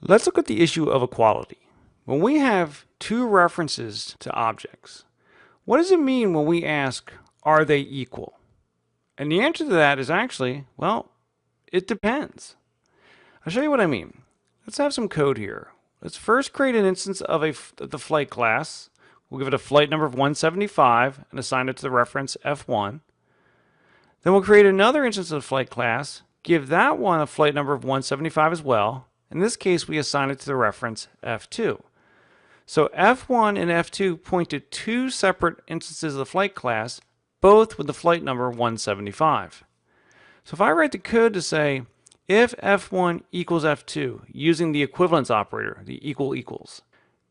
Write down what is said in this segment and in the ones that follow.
Let's look at the issue of equality. When we have two references to objects, what does it mean when we ask, are they equal? And the answer to that is actually, well, it depends. I'll show you what I mean. Let's have some code here. Let's first create an instance of the flight class. We'll give it a flight number of 175 and assign it to the reference F1. Then we'll create another instance of the flight class, give that one a flight number of 175 as well. In this case, we assign it to the reference F2. So F1 and F2 point to two separate instances of the flight class, both with the flight number 175. So if I write the code to say, if F1 equals F2 using the equivalence operator, the equal equals,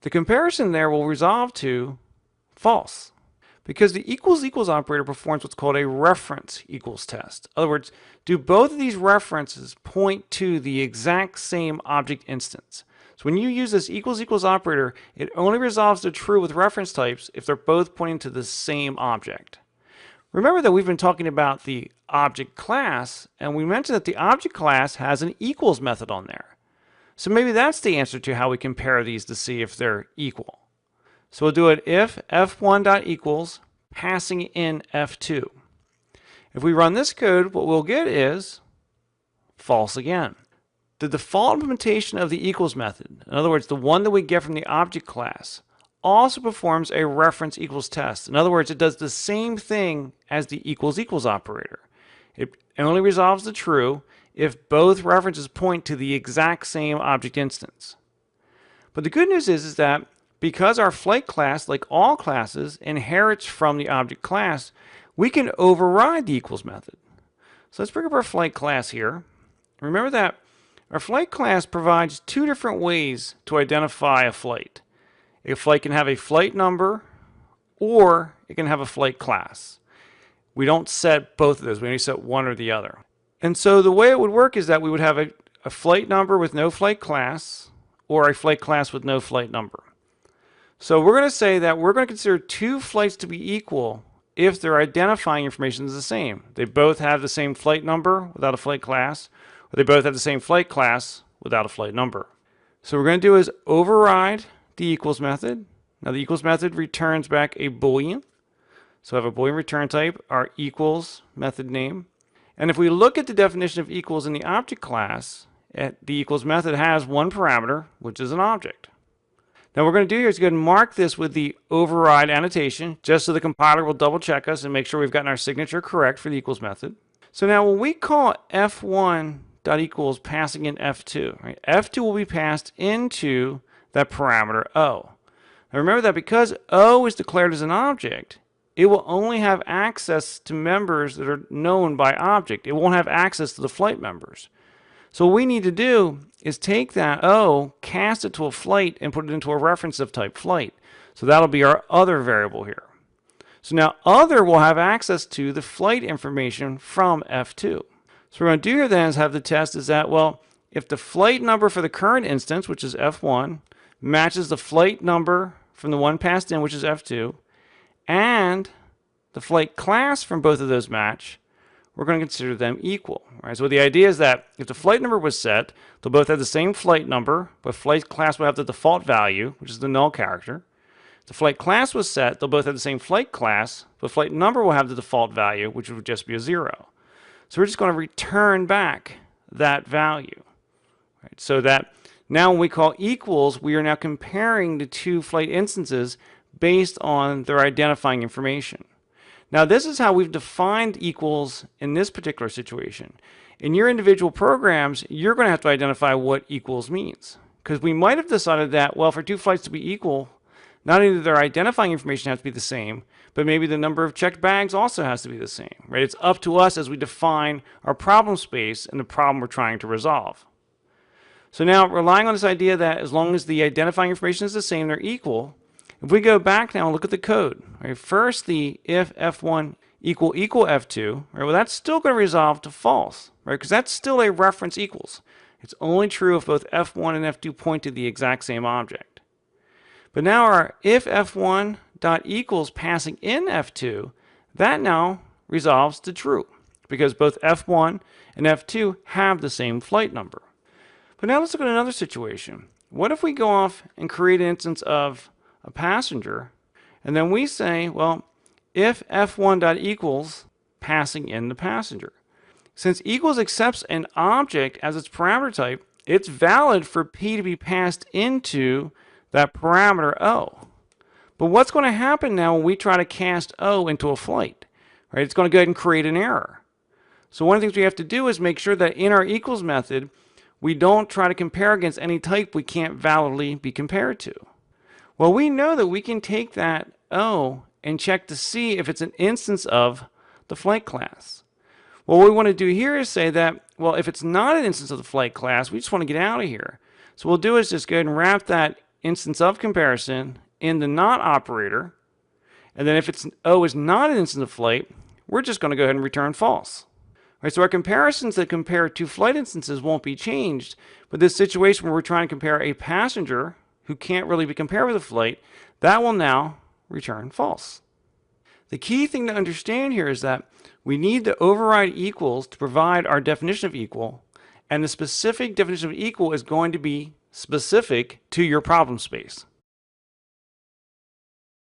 the comparison there will resolve to false, because the equals equals operator performs what's called a reference equals test. In other words, do both of these references point to the exact same object instance? So when you use this equals equals operator, it only resolves to true with reference types if they're both pointing to the same object. Remember that we've been talking about the object class, and we mentioned that the object class has an equals method on there. So maybe that's the answer to how we compare these to see if they're equal. So we'll do it if f1.equals passing in f2. If we run this code, what we'll get is false again. The default implementation of the equals method, in other words, the one that we get from the object class, also performs a reference equals test. In other words, it does the same thing as the equals equals operator. It only resolves to true if both references point to the exact same object instance. But the good news is that because our flight class, like all classes, inherits from the object class, we can override the equals method. So let's bring up our flight class here. Remember that our flight class provides two different ways to identify a flight. A flight can have a flight number, or it can have a flight class. We don't set both of those. We only set one or the other. And so the way it would work is that we would have a flight number with no flight class, or a flight class with no flight number. So we're going to say that we're going to consider two flights to be equal if their identifying information is the same. They both have the same flight number without a flight class, or they both have the same flight class without a flight number. So what we're going to do is override the equals method. Now the equals method returns back a Boolean. So I have a Boolean return type, our equals method name. And if we look at the definition of equals in the object class, the equals method has one parameter, which is an object. Now what we're going to do here is go ahead and mark this with the override annotation, just so the compiler will double check us and make sure we've gotten our signature correct for the equals method. So now when we call f1.equals passing in f2, right, f2 will be passed into that parameter O. Now remember that because O is declared as an object, it will only have access to members that are known by object. It won't have access to the flight members. So what we need to do is take that O, cast it to a flight, and put it into a reference of type flight. So that'll be our other variable here. So now other will have access to the flight information from F2. So what we're going to do here then is have the test is that, well, if the flight number for the current instance, which is F1, matches the flight number from the one passed in, which is F2, and the flight class from both of those match, we're going to consider them equal. Right? So the idea is that if the flight number was set, they'll both have the same flight number, but flight class will have the default value, which is the null character. If the flight class was set, they'll both have the same flight class, but flight number will have the default value, which would just be a 0. So we're just going to return back that value. Right? So that now when we call equals, we are now comparing the two flight instances based on their identifying information. Now this is how we've defined equals in this particular situation. In your individual programs, you're going to have to identify what equals means. Because we might have decided that, well, for two flights to be equal, not only do their identifying information have to be the same, but maybe the number of checked bags also has to be the same. Right? It's up to us as we define our problem space and the problem we're trying to resolve. So now, relying on this idea that as long as the identifying information is the same, they're equal. If we go back now and look at the code, right, first the if f1 equal f2, right, well, that's still going to resolve to false, right, because that's still a reference equals. It's only true if both f1 and f2 point to the exact same object. But now our if f1 dot equals passing in f2, that now resolves to true, because both f1 and f2 have the same flight number. But now let's look at another situation. What if we go off and create an instance of a passenger, and then we say, well, if f1.equals passing in the passenger. Since equals accepts an object as its parameter type, it's valid for P to be passed into that parameter O. But what's going to happen now when we try to cast O into a flight? Right? It's going to go ahead and create an error. So one of the things we have to do is make sure that in our equals method, we don't try to compare against any type we can't validly be compared to. Well, we know that we can take that O and check to see if it's an instance of the flight class. Well, what we want to do here is say that, well, if it's not an instance of the flight class, we just want to get out of here. So what we'll do is just go ahead and wrap that instance of comparison in the not operator. And then if it's O is not an instance of flight, we're just going to go ahead and return false. All right, so our comparisons that compare two flight instances won't be changed, but this situation where we're trying to compare a passenger who can't really be compared with a flight, that will now return false. The key thing to understand here is that we need to override equals to provide our definition of equal, and the specific definition of equal is going to be specific to your problem space.